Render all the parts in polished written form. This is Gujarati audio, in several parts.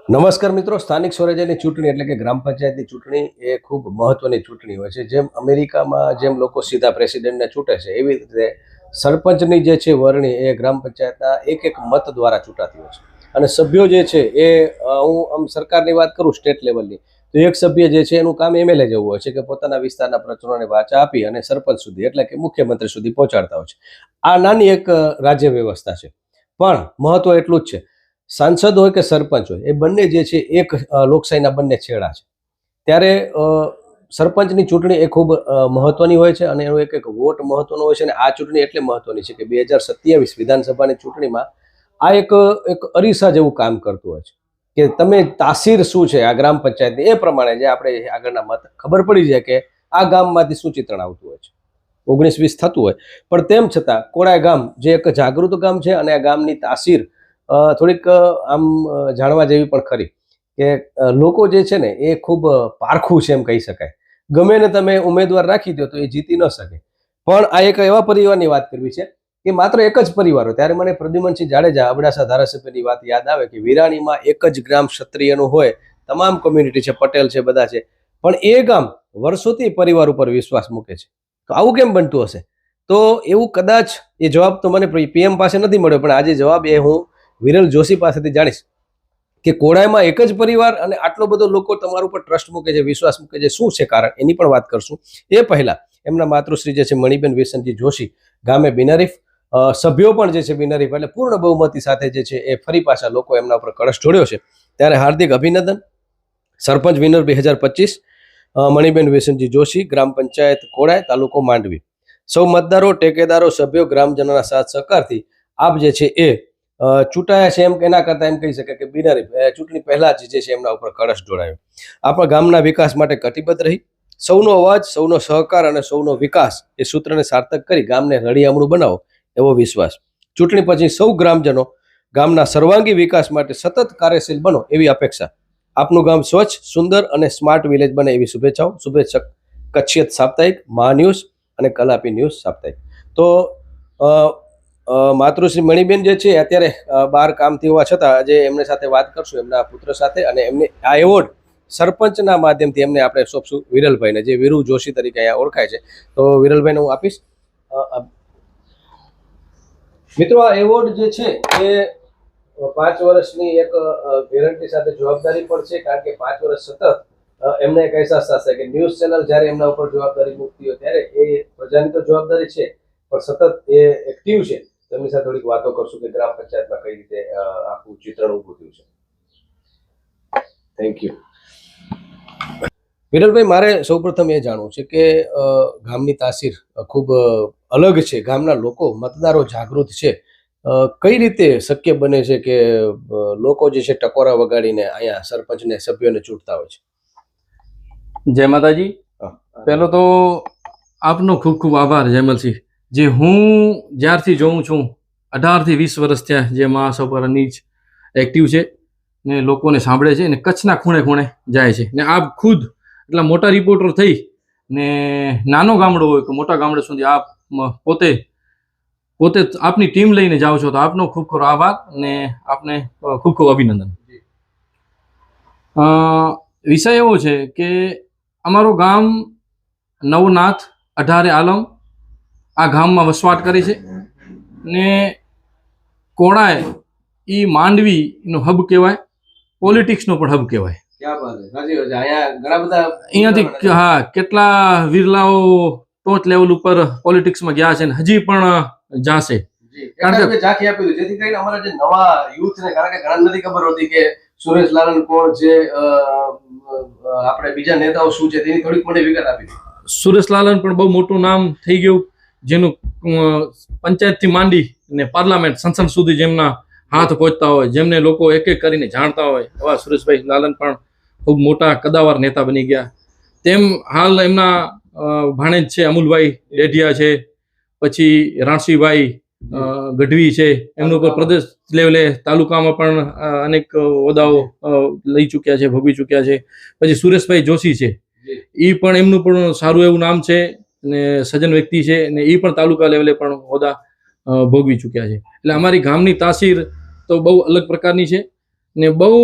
નમસ્કાર મિત્રો, સ્થાનિક સ્વરાજ્યની ચૂંટણી એટલે કે ગ્રામ પંચાયતની ચૂંટણી એ ખૂબ મહત્વની ચૂંટણી હોય છે. જેમ અમેરિકામાં જેમ લોકો સીધા પ્રેસિડેન્ટને ચૂંટે છે, એવી રીતે સરપંચની જે છે વરણી એ ગ્રામ પંચાયતના એક એક મત દ્વારા ચૂંટાતી હોય છે. અને સભ્યો જે છે એ હું આમ સરકારની વાત કરું સ્ટેટ લેવલની, તો એક સભ્ય જે છે એનું કામ એમએલએ જેવું હોય છે કે પોતાના વિસ્તારના પ્રશ્નોને વાચા આપી અને સરપંચ સુધી એટલે કે મુખ્યમંત્રી સુધી પહોંચાડતા હોય છે. આ નાની એક રાજ્ય વ્યવસ્થા છે, પણ મહત્વ એટલું જ છે. સાંસદ હોય કે સરપંચ હોય, એ બંને જે છે એક લોકશાહીના બંને છેડા છે. ત્યારે સરપંચની ચૂંટણી એ ખૂબ મહત્વની હોય છે અને એનો એક એક વોટ મહત્વનો હોય છે. અને આ ચૂંટણી એટલે મહત્વની છે કે 2027 વિધાનસભાની ચૂંટણીમાં આ એક એક અરીસા જેવું કામ કરતું હોય છે કે તમે તાસીર શું છે આ ગ્રામ પંચાયતની, એ પ્રમાણે જે આપણે આગળના મત ખબર પડી જાય કે આ ગામમાંથી શું ચિત્રણ આવતું હોય છે. 19-20 થતું હોય, પણ તેમ છતાં કોડાય ગામ જે એક જાગૃત ગામ છે અને આ ગામની તાસીર થોડીક આમ જાણવા જેવી પણ ખરી કે લોકો જે છે ને એ ખૂબ પારખું છે એમ કહી શકાય. ગમે ને તમે ઉમેદવાર રાખી દો તો એ જીતી ન શકે. પણ આ એક એવા પરિવારની વાત કરવી છે કે માત્ર એક જ પરિવાર હોય. ત્યારે મને પ્રદ્યુમનસિંહ જાડેજા અબડાસા ધારાસભ્યની વાત યાદ આવે કે વિરાણીમાં એક જ ગ્રામ ક્ષત્રિયનું હોય, તમામ કોમ્યુનિટી છે, પટેલ છે, બધા છે, પણ એ ગામ વર્ષોથી પરિવાર ઉપર વિશ્વાસ મૂકે છે. તો આવું કેમ બનતું હશે? તો એવું કદાચ એ જવાબ તો મને પીએમ પાસે નથી મળ્યો, પણ આજે જવાબ એ હું વિરલ જોશી પાસેથી જાણીશ કે કોડાયમાં એક જ પરિવાર અને આટલો બધો લોકો તમારા ઉપર ટ્રસ્ટ મૂકે છે, વિશ્વાસ મૂકે છે, શું છે કારણ, એની પણ વાત કરશું. એ પહેલા એમના માતૃશ્રી જે છે મણિબેન વિસનજી જોશી, ગામે બિનહરીફ, સભ્યો પણ જે છે બિનહરીફ, એટલે પૂર્ણ બહુમતી સાથે જે છે એ ફરી પાછા લોકો એમના ઉપર કળશ જોડ્યો છે. ત્યારે હાર્દિક અભિનંદન. સરપંચ વિનર 2025 મણિબેન વિસનજી જોશી, ગ્રામ પંચાયત કોડાય, તાલુકો માંડવી. સૌ મતદારો, ટેકેદારો, સભ્યો, ગ્રામજનોના સાથ સહકારથી આપ જે છે એ ચૂંટાયા છે. એમ એના કરતા એમ કહી શકે કે બિનહરીફ ચૂંટણી પહેલા જ જે છે એમના ઉપર કળશ જોડાયો. આપણા ગામના વિકાસ માટે કટિબદ્ધ રહી સૌનો અવાજ, સૌનો સહકાર અને સૌનો વિકાસ એ સૂત્રને સાર્થક કરી ગામને રળિયામણું બનાવો એવો વિશ્વાસ. ચૂંટણી પછી સૌ ગ્રામજનો ગામના સર્વાંગી વિકાસ માટે સતત કાર્યશીલ બનો એવી અપેક્ષા. આપનું ગામ સ્વચ્છ, સુંદર અને સ્માર્ટ વિલેજ બને એવી શુભેચ્છાઓ. શુભેચ્છક કચ્છિયત સાપ્તાહિક, મહાન્યૂઝ અને કલાપી ન્યૂઝ સાપ્તાહિક. તો માતૃશ્રી મણિબેન જે છે અત્યારે બહાર કામથી હોવા છતાં આજે એમની સાથે વાત કરશું, એમના પુત્ર સાથે, અને એમને આ એવોર્ડ સરપંચના માધ્યમથી એમને આપણે સોંપશું વિરલભાઈને, જે વીરુ જોશી તરીકે અહીંયા ઓળખાય છે. તો વિરલભાઈને હું આપીશ. મિત્રો, આ એવોર્ડ જે છે એ 5 વર્ષની એક ગેરંટી સાથે જવાબદારી પણ છે, કારણ કે 5 વર્ષ સતત એમને એક અહેસાસ થશે કે ન્યૂઝ ચેનલ જ્યારે એમના ઉપર જવાબદારી મૂકતી હોય ત્યારે એ પ્રજાની તો જવાબદારી છે, પણ સતત એ એક્ટિવ છે. તેમની સાથે થોડીક વાતો કરશું કે ગ્રામ પંચાયતમાં કઈ રીતે આખું ચિત્રણ ઊભું થયું છે. Thank you. વિરલભાઈ, મારે સૌપ્રથમ એ જાણવું છે કે ગામની તાસીર ખૂબ અલગ છે, ગામના લોકો મતદારો જાગૃત છે, કઈ રીતે શક્ય બને છે કે લોકો જે છે ટકોરા વગાડીને અહીંયા સરપંચને સભ્યોને ચૂંટતા હોય છે? જય માતાજી. પહેલો તો આપનો ખૂબ ખૂબ આભાર જયમલસિંહ. જે હું જ્યારથી જોઉં છું 18 થી 20 વર્ષ થયા જે મહાસભાની જ એક્ટિવ છે ને લોકોને સાંભળે છે ને કચ્છના ખૂણે ખૂણે જાય છે ને આપ ખુદ એટલા મોટા રિપોર્ટર થઈ ને નાનો ગામડો હોય કે મોટા ગામડા સુધી આપ પોતે આપની ટીમ લઈને જાઓ છો, તો આપનો ખૂબ ખૂબ આભાર ને આપને ખૂબ ખૂબ અભિનંદન. વિષય એવો છે કે અમારું ગામ નવનાથ અઢારે આલમ આ ગામમાં વસવાટ કરે છે ને કોડાય એ માંડવીનો હબ કહેવાય, પોલિટિક્સનો પણ હબ કહેવાય. અહીંયાથી હા કેટલા વિરલાઓ ટોચ લેવલ ઉપર પોલિટિક્સમાં ગયા છે ને હજી પણ જાશે. કારણ કે ઝાંખી આપી જેથી કરીને અમારા જે નવા યુથને, કારણ કે ઘણા નથી ખબર હોતી કે સુરેશ લાલન કોણ છે, આપણે બીજા નેતાઓ શું છે, તેની થોડીક મને વિગત આપી. સુરેશ લાલન પણ બહુ મોટું નામ થઈ ગયું, જેનું પંચાયતથી માંડી ને પાર્લામેન્ટ સંસદ સુધી જેમના હાથ પહોંચતા હોય, જેમને લોકો એક એક કરીને જાણતા હોય, એવા સુરેશભાઈ લાલન પણ ખૂબ મોટા કદાવાર નેતા બની ગયા. તેમ હાલ એમના ભાણેજ છે અમુલભાઈ ડેઢિયા છે, પછી રાણસીભાઈ ગઢવી છે, એમનું પર પ્રદેશ લેવલે તાલુકામાં પણ અનેક હોદ્દાઓ લઈ ચૂક્યા છે, ભોગવી ચૂક્યા છે. પછી સુરેશભાઈ જોશી છે, એ પણ એમનું પણ સારું એવું નામ છે ને સજ્જન વ્યક્તિ છે ને એ પણ તાલુકા લેવલે પણ હોદ્દા ભોગવી ચૂક્યા છે. એટલે અમારી ગામની તાસીર તો બહુ અલગ પ્રકારની છે ને બહુ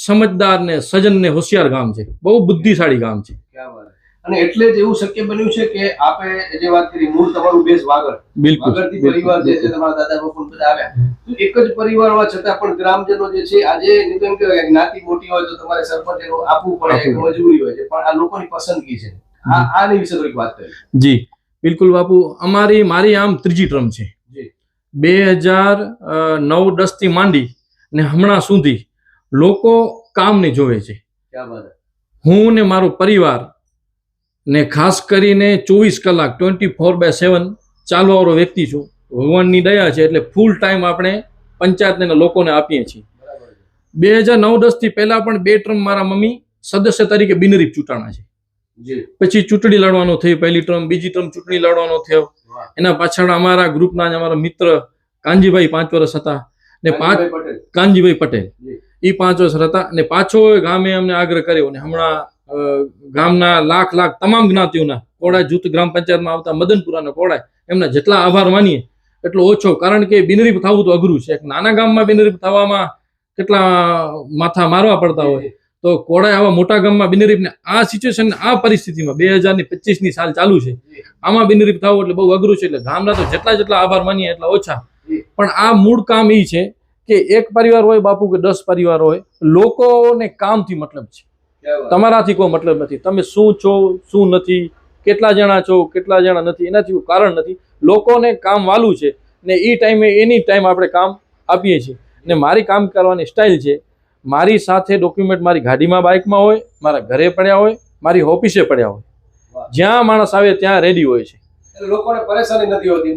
સમજદાર ને સજ્જન ને હોશિયાર ગામ છે, બહુ બુદ્ધિશાળી ગામ છે. ક્યાં વાત છે. અને એટલે જ એવું શક્ય બન્યું છે કે આપે જે વાત કરી મૂળ તમારું બેઝ વાગડ, બિલકુલ વાગડથી પરિવાર જે છે તમારા દાદા બાપુ બધા આવ્યા, તો એક જ પરિવાર હોવા છતાં પણ ગ્રામજનો જે છે આજે નહીં તો એમ કહેવાય કે જ્ઞાતિ મોટી હોય તો તમારે સરપંચ એનું આપવું પડે, એક મજબૂરી હોય છે, પણ આ લોકોની પસંદગી છે. આની વિશે થોડીક વાત કરી. જી બિલકુલ બાપુ, મારી આમ ત્રીજી ટર્મ છે. જી 2009-10 થી માંડી ને હમણાં સુધી લોકો કામને જોવે છે. ક્યાં વાત છે. હું ને મારો પરિવાર ને ખાસ કરીને 24 કલાક 24/7 ચાલવાવાળો વ્યક્તિ છું. ભગવાનની દયા છે એટલે ફૂલ ટાઈમ આપણે પંચાયતને લોકોને આપીએ છીએ. બરાબર છે. 2009-10 થી પહેલા પણ 2 ટર્મ મારા મમ્મી સદસ્ય તરીકે બિનહરીફ ચૂંટાણા છે. જી. પછી ચૂંટણી લડવાનો થયો, પહેલી ટર્મ, બીજી ટર્મ ચૂંટણી લડવાનો થયો. વાહ. એના પાછળ અમારા ગ્રુપના જ અમારા મિત્ર કાનજીભાઈ 5 વર્ષ હતા ને કાનજીભાઈ પટેલ. કાનજીભાઈ પટેલ જી. એ 5 વર્ષ હતા ને પાછો ગામે અમને આગ્રહ કર્યો ને હમણાં ગામના લાખ તમામ જ્ઞાતિઓના કોડાય જૂથ ગ્રામ પંચાયતમાં આવતા મદનપુરાના કોડાય એમના જેટલા આભાર માનીએ એટલો ઓછો, કારણ કે બિનહરીફ થવું તો અઘરું છે. એક નાના ગામમાં બિનહરીફ થવામાં કેટલા માથા મારવા પડતા હોય, તો કોડાય આવા મોટા ગામમાં બિનહરીફને આ સિચ્યુએશન, આ પરિસ્થિતિમાં 2025ની સાલ ચાલુ છે, આમાં બિનહરીફ થવું એટલે બહુ અઘરું છે. એટલે ગામના તો જેટલા આભાર માનીએ એટલા ઓછા. પણ આ મૂળ કામ એ છે કે એક પરિવાર હોય બાપુ કે 10 પરિવાર હોય, લોકોને કામથી મતલબ છે, તમારાથી કોઈ મતલબ નથી. તમે શું છો શું નથી, કેટલા જણા છો કેટલા જણા નથી, એનાથી કોઈ કારણ નથી. લોકોને કામ વાલું છે ને એ ટાઈમે એની ટાઈમ આપણે કામ આપીએ છીએ. ને મારી કામ કરવાની સ્ટાઇલ છે, મારી સાથે ડોક્યુમેન્ટ મારી ગાડીમાં બાઇકમાં હોય, મારા ઘરે પડ્યા હોય, મારી ઓફિસે પડ્યા હોય, જ્યાં માણસ આવે ત્યાં રેડી હોય છે. લોકોને પરેશાની નથી હોતી.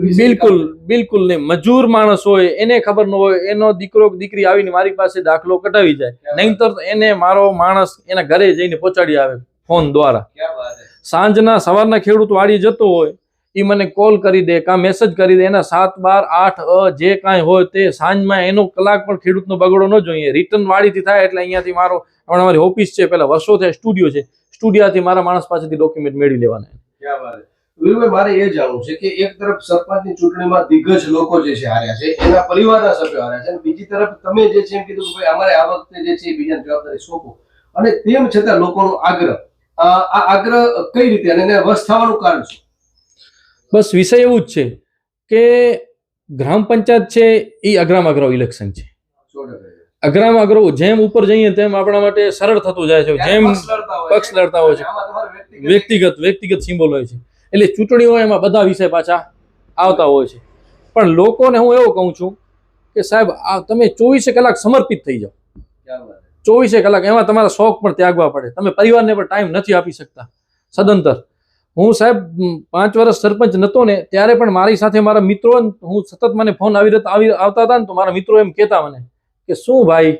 બિલકુલ નહીં. મજૂર માણસ હોય એને ખબર ન હોય, એનો દીકરો દીકરી આવીને મારી પાસે દાખલો કઢાવી જાય, નહીંતર એને મારો માણસ એના ઘરે જઈને પહોંચાડી આવે ફોન દ્વારા. સાંજના સવારના ખેડૂત વાડી જતો હોય એ મને કોલ કરી દે કાં મેસેજ કરી દે, એના 7, 12, 8 જે કાંઈ હોય તે સાંજમાં એનો કલાક પણ ખેડૂતનો બગડો ન જોઈએ. રિટર્ન વાડીથી થાય એટલે અહીંયાથી હમણાં મારી ઓફિસ છે, પેલા વર્ષો થયા સ્ટુડિયો છે, સ્ટુડિયાથી મારા માણસ પાસેથી ડોક્યુમેન્ટ મેળવી લેવાના. વીરભાઈ, મારે એ જાણવું છે કે એક તરફ સરપંચની ચૂંટણીમાં દિગ્ગજ લોકો જે છે હાર્યા છે, એના પરિવારના સભ્યો હાર્યા છે, અને બીજી તરફ તમે જે છે એમ કીધું કે ભાઈ અમારે આ વખતે જે છે બીજાની જવાબદારી સોંપો, અને તેમ છતાં લોકોનો આગ્રહ, આ આગ્રહ કઈ રીતે અને એને વશ થવાનું કારણ શું? બસ વિષય એવું જ છે કે ગ્રામ પંચાયત છે એ અઘરામાં અઘરો ઇલેક્શન છે. અઘરામાં અઘરો જેમ ઉપર જઈએ તેમ આપણા માટે સરળ થતું જાય છે, જેમ પક્ષ લડતા હોય છે, વ્યક્તિગત સિમ્બોલ હોય છે, એટલે ચૂંટણી હોય એમાં બધા વિષય પાછા આવતા હોય છે. પણ લોકોને હું એવું કહું છું કે સાહેબ તમે 24 કલાક સમર્પિત થઈ જાઓ. 24 કલાક એમાં તમારા શોખ પણ ત્યાગવા પડે, તમે પરિવારને પણ ટાઈમ નથી આપી શકતા સદંતર. હું સાહેબ 5 વર્ષ સરપંચ નતો ને ત્યારે પણ મારી સાથે મારા મિત્રો, હું સતત મને ફોન આવતા હતા ને તો મારા મિત્રો એમ કહેતા મને કે શું ભાઈ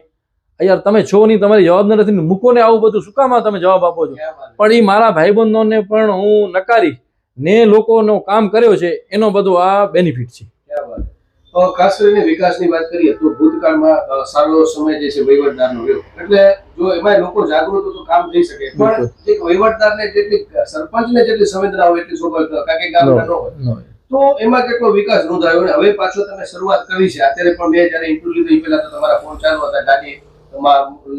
યાર તમે છો નહીં, તમારી જવાબદારી નથી, મૂકો ને આવું બધું શું કામ તમે જવાબ આપો છો. પણ એ મારા ભાઈબંધોને પણ હું નકારી ને લોકોનો કામ કર્યો છે, એનો બધો આ બેનિફિટ છે. ખાસ કરીને વિકાસની વાત કરીએ તો ભૂતકાળમાં સારો સમય જે છે વહીવટદારનો રહ્યો, એટલે જો એમાં લોકો જાગૃત તો કામ થઈ શકે, પણ એક વહીવટદારને જેટલી સરપંચને જેટલી સંવેદના હોય એટલી સ્વાભાવિક કારણ કે ગામના ન હોય, તો એમાં કેટલો વિકાસ નોંધાયો. અને હવે પાછો તમે શરૂઆત કરી છે, અત્યારે પણ મેં જયારે ઇન્ટરવ્યુ લીધું પહેલા તો તમારા ફોન ચાલુ હતા, ગાડી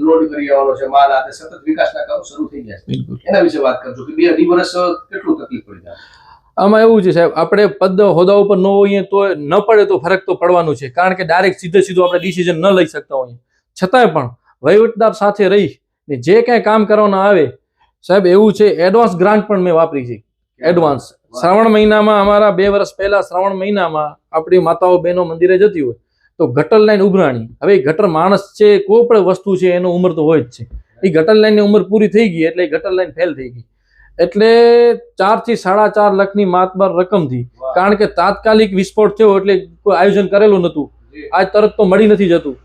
લોડ કરી આવવાનો છે માલ, આ સતત વિકાસના કામો શરૂ થઈ ગયા છે. એના વિશે વાત કરજો કે 2 વર્ષ કેટલું તકલીફ પડી જાય. આમાં એવું છે સાહેબ, આપણે પદ હોદ્દા ઉપર ન હોઈએ તો ન પડે તો ફરક તો પડવાનું છે, કારણ કે ડાયરેક્ટ સીધું આપણે ડિસિઝન ન લઈ શકતા હોઈએ. છતાંય પણ વહીવટદાર સાથે રહી ને જે કાંઈ કામ કરવાના આવે સાહેબ, એવું છે એડવાન્સ ગ્રાન્ટ પણ મેં વાપરી છે. એડવાન્સ શ્રાવણ મહિનામાં, અમારા 2 વર્ષ પહેલા શ્રાવણ મહિનામાં આપણી માતાઓ બહેનો મંદિરે જતી હોય તો ગટર લાઈન ઉભરાણી. હવે ગટર માણસ છે, કોઈ પણ વસ્તુ છે એનો ઉંમર તો હોય જ છે, એ ગટર લાઈનની ઉંમર પૂરી થઈ ગઈ એટલે ગટર લાઈન ફેલ થઈ ગઈ, એટલે 4 થી 4.5 લાખની માતબર રકમ થી, કારણ કે તાત્કાલિક વિસ્ફોટ થયો એટલે કોઈ આયોજન કરેલું નતું, આજ તરત તો મળી નથી જતું,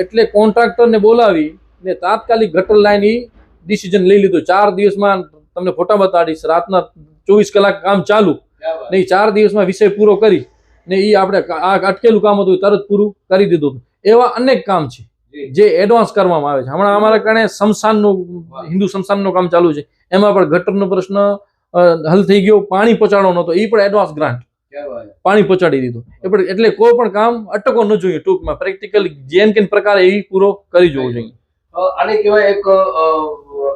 એટલે કોન્ટ્રાક્ટરને બોલાવી ને તાત્કાલિક ગટર લાઈન ડિસિઝન લઈ લીધું. 4 દિવસમાં તમને ફોટા બતાડીશ, રાતના 24 કલાક કામ ચાલુ ને 4 દિવસમાં વિષય પૂરો કરી ને એ આપણે આ અટકેલું કામ હતું તરત પૂરું કરી દીધું. એવા અનેક કામ છે જે એડવાન્સ કરવામાં આવે છે. હમણાં અમારા કારણે સ્મશાનનું, હિન્દુ સ્મશાનનું કામ ચાલુ છે, એમાં પણ ગટરનો પ્રશ્ન હલ થઈ ગયો, પાણી પહોંચાડવાનો હતો, એ પણ એડવાન્સ ગ્રાન્ટ પાણી પહોંચાડી દીધું. એટલે કોઈ પણ કામ અટકો ન જોઈએ. ટૂંકમાં પ્રેક્ટિકલ જેન કેન પ્રકારે એ પૂરો કરી જવો જોઈએ. આને કહેવાય એક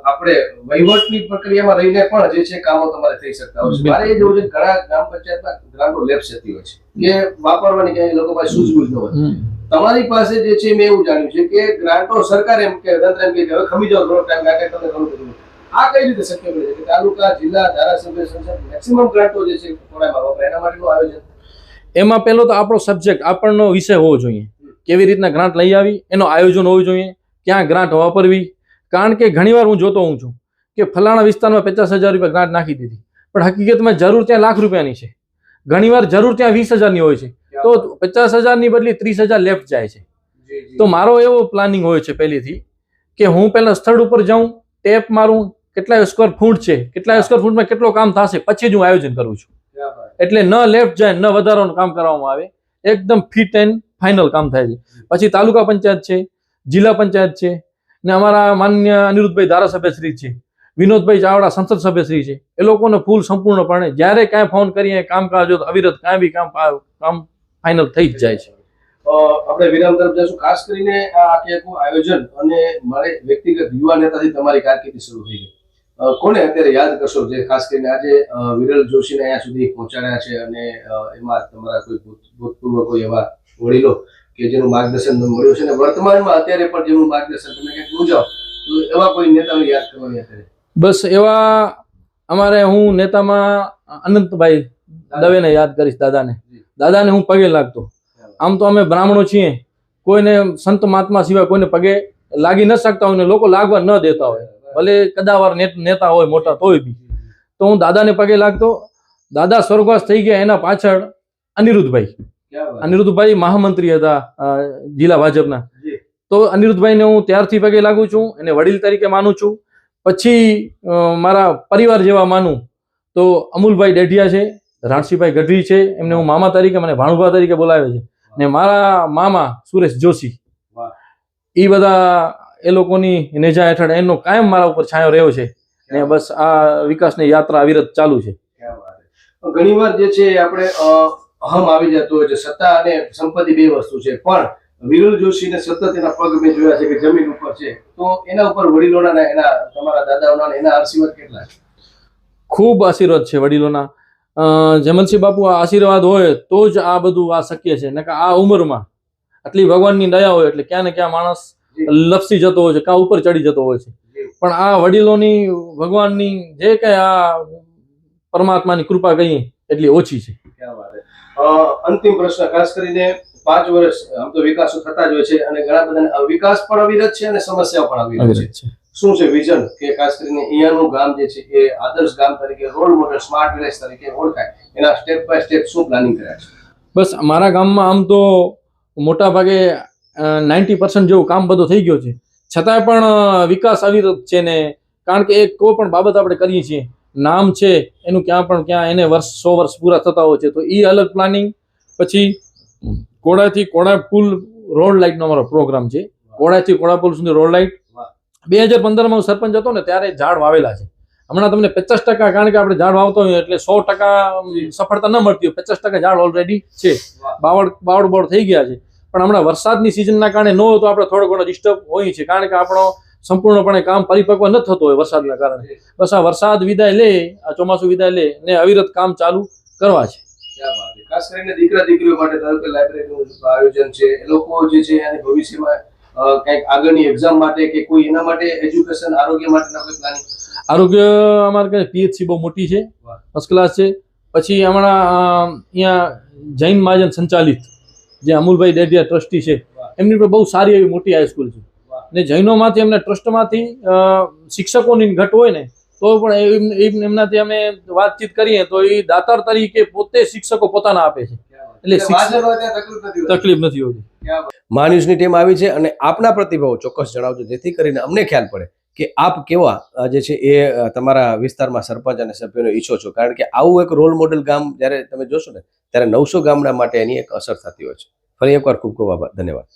આપણે વહીવટની પ્રક્રિયામાં રહીને પણ જે છે કામો તમારે થઈ શકતા હોય છે. મારે એ જોવું છે ઘણા ગ્રામ પંચાયતમાં ગ્રાન્ટો લેપ્સ થતી હોય છે કે વાપરવાની ક્યાંય લોકો પાસે સૂઝબૂઝ ન હોય. તમારી પાસે જે છે મેં એવું જાણ્યું છે કે ગ્રાન્ટો સરકાર એમ કે તંત્ર એમ કે હવે ખમી જાવ થોડો ટાઈમ લાગે તમને ઘણું બધું. આ કઈ રીતે શક્ય બને છે કે તાલુકા જિલ્લા ધારાસભ્ય સંસદ મેક્સિમમ ગ્રાન્ટો જે છે થોડામાં વપરાય એના માટેનું આયોજન? એમાં પહેલો તો આપણો સબ્જેક્ટ આપણનો વિષય હોવો જોઈએ. કેવી રીતના ગ્રાન્ટ લઈ આવી એનો આયોજન હોવું જોઈએ. ક્યાં ગ્રાન્ટ વાપરવી. કારણ કે ઘણીવાર હું જોતો હોઉં છું કે ફલાણા વિસ્તારમાં 50,000 રૂપિયા ગ્રાન્ટ નાખી દીધી, પણ હકીકતમાં જરૂર ત્યાં લાખ રૂપિયાની છે. ઘણીવાર જરૂર ત્યાં 20,000ની હોય છે, તો 50,000ની બદલી 30,000 લેફ્ટ જાય છે. તો મારો એવો પ્લાનિંગ હોય છે પહેલેથી કે હું પહેલા સ્થળ ઉપર જાઉં, ટેપ મારું, કેટલા સ્ક્વેર ફૂટ છે, કેટલા સ્ક્વેર ફૂટમાં કેટલો કામ થશે, પછી જ હું આયોજન કરું છું. એટલે ન લેફ્ટ જાય ન વધારાનું કામ કરવામાં આવે, એકદમ ફિટ એન્ડ ફાઇનલ કામ થાય છે. પછી તાલુકા પંચાયત છે, જિલ્લા પંચાયત છે, ને અમારા માન્ય અનિરુદ્ધભાઈ ધારાસભ્ય શ્રી છે, વિનોદભાઈ ચાવડા સંસદ સભ્ય શ્રી છે, એ લોકોને ફૂલ સંપૂર્ણપણે જ્યારે કાંઈ ફોન કરીએ કામકાજ અવિરત કાંઈ બી કામ ફાઇનલ થઈ જ જાય છે. આપણે વિરામ તરફ જઈશું. ખાસ કરીને આ આખું આયોજન અને મારે વ્યક્તિગત યુવા નેતાથી તમારી કારકિર્દી શરૂ થઈ ગઈ. કોને અત્યારે યાદ કરશો જે ખાસ કરીને આજે વિરલ જોશીને અહીંયા સુધી પહોંચાડ્યા છે અને એમાં તમારા કોઈ ભૂતપૂર્વ કોઈ એવા વડીલો કે જેનું માર્ગદર્શન મળ્યું છે ને વર્તમાનમાં અત્યારે પણ જેનું માર્ગદર્શન તમે કંઈક મૂંઝાવ તો એવા કોઈ નેતાને યાદ કરવાની અત્યારે? બસ એવા અમારે હું નેતામાં અનંતભાઈ દવેને યાદ કરીશ. દાદાને હું પગે લાગતો. આમ તો અમે બ્રાહ્મણો છીએ, કોઈને સંત મહાત્મા સિવાય કોઈને પગે લાગી ન શકતા હોય ને લોકો લાગવા ન દેતા હોય, ભલે કદાવાર નેતા હોય મોટા તોય બી. તો હું દાદાને પગે લાગતો. દાદા સ્વર્ગવાસ થઈ ગયા એના પાછળ અનિરુદ્ધભાઈ મહામંત્રી હતા જિલ્લા ભાજપના. તો અનિરુદ્ધભાઈને હું ત્યારથી પગે લાગુ છું, એને વડીલ તરીકે માનું છું. પછી મારા પરિવાર જેવા માનું તો અમુલભાઈ ડેઢિયા છે, રાણસીભાઈ ગઢવી છે, એમને હું મામા તરીકે, મને ભાણુભા તરીકે બોલાવે છે, ને મારા મામા સુરેશ જોશી. એ બધા એ લોકોની નેજા હેઠળ એનો કાયમ મારા ઉપર છાંયો રહ્યો છે ને બસ આ વિકાસની યાત્રા અવિરત ચાલુ છે. ઘણીવાર જે છે આપણે અહમ આવી જતો હોય છે. સત્તા અને સંપત્તિ બે વસ્તુ છે, પણ વિરુલ જોશીને સતત એના પગ મેં જોયા છે કે જમીન ઉપર છે, તો એના ઉપર વડીલોના એના તમારા દાદાઓના એના આશીર્વાદ કેટલા છે? ખૂબ આશીર્વાદ છે વડીલોના. જમલસિંહ બાપુ આ આશીર્વાદ હોય તો જ આ બધું આ શક્ય છે. ને આ ઉંમરમાં આટલી ભગવાનની દયા હોય એટલે ક્યાં ને ક્યાં માણસ લપસી જતો હોય છે, કાં ઉપર ચડી જતો હોય છે. પણ આ વડીલોની ભગવાનની જે કઈ આ પરમાત્માની કૃપા કહીએ એટલી ઓછી છે. અંતિમ પ્રશ્ન, ખાસ કરીને 5 વર્ષ આમ તો વિકાસો થતા જ હોય છે અને ઘણા બધા વિકાસ પણ અવિરત છે અને સમસ્યાઓ પણ અવિરત છે. શું છે વિઝન કે ખાસ કરીને અહીંયાનું ગામ જે છે એ આદર્શ ગામ તરીકે, રોલ મોડેલ, સ્માર્ટ વિલેજ તરીકે ઓળખાય, એના સ્ટેપ બાય સ્ટેપ શું પ્લાનિંગ કર્યા છે? બસ મારા ગામમાં આમ તો મોટા ભાગે 90% જેવું કામ બધું થઈ ગયું છે, છતાંય પણ વિકાસ અવિરત છે ને. કારણ કે એક કોઈ પણ બાબત આપણે કરીએ છીએ, નામ છે એનું ક્યાં એને 100 વર્ષ પૂરા થતા હોય છે, તો એ અલગ પ્લાનિંગ. પછી કોડાથી કોડાપુલ રોડ લાઇટનો અમારો પ્રોગ્રામ છે. કોડાથી કોડાપુલ સુધી રોડ લાઇટ 2015માં હું સરપંચ હતો ને ત્યારે ઝાડ વાવેલા છે. હમણાં તમને 50%, કારણ કે આપણે ઝાડ વાવતો હોય એટલે 100% સફળતા ન મળતી હોય, 50% ઝાડ ઓલરેડી છે, બાવળ થઈ ગયા છે. પણ હમણાં વરસાદની સિઝનના કારણે ન હોય તો આપણે થોડો ઘણો ડિસ્ટર્બ હોય છે, કારણ કે આપણો સંપૂર્ણપણે કામ પરિપક્વ ન થતો હોય વરસાદના કારણે. બસ આ વરસાદ વિદાય લે, આ ચોમાસું વિદાય લે ને અવિરત કામ ચાલુ કરવા છે. ખાસ કરીને દીકરા દીકરીઓ માટે ધારો કે લાઇબ્રેરીનું આયોજન છે, એ લોકો જે છે એની ભવિષ્યમાં કંઈક આગળની એક્ઝામ માટે કે કોઈ એના માટે એજ્યુકેશન, આરોગ્ય માટેના કોઈ પ્લાનિંગ? આરોગ્ય અમારે PHC બહુ મોટી છે, ફર્સ્ટ ક્લાસ છે. પછી હમણાં અહીંયા જૈન મહાજન સંચાલિત જે અમુલભાઈ ડેડિયા ટ્રસ્ટી છે, એમની પર બહુ સારી એવી મોટી હાઈસ્કૂલ છે. ને જૈનોમાંથી એમને ટ્રસ્ટમાંથી શિક્ષકોની ઘટ હોય ને તો પણ એમનાથી અમે વાતચીત કરીએ તો એ દાતાર તરીકે પોતે શિક્ષકો પોતાના આપે છે, એટલે તકલીફ નથી હોતી. મહાન્યૂઝની ટીમ આવી છે અને આપના પ્રતિભાવો ચોક્કસ જણાવજો, જેથી કરીને અમને ખ્યાલ પડે કે આપ કેવા જે છે એ તમારા વિસ્તારમાં સરપંચ અને સભ્યોને ઈચ્છો છો. કારણ કે આવું એક રોલ મોડેલ ગામ જ્યારે તમે જોશો ને ત્યારે 900 ગામડા માટે એની એક અસર થતી હોય છે. ફરી એકવાર ખૂબ ખૂબ આભાર, ધન્યવાદ.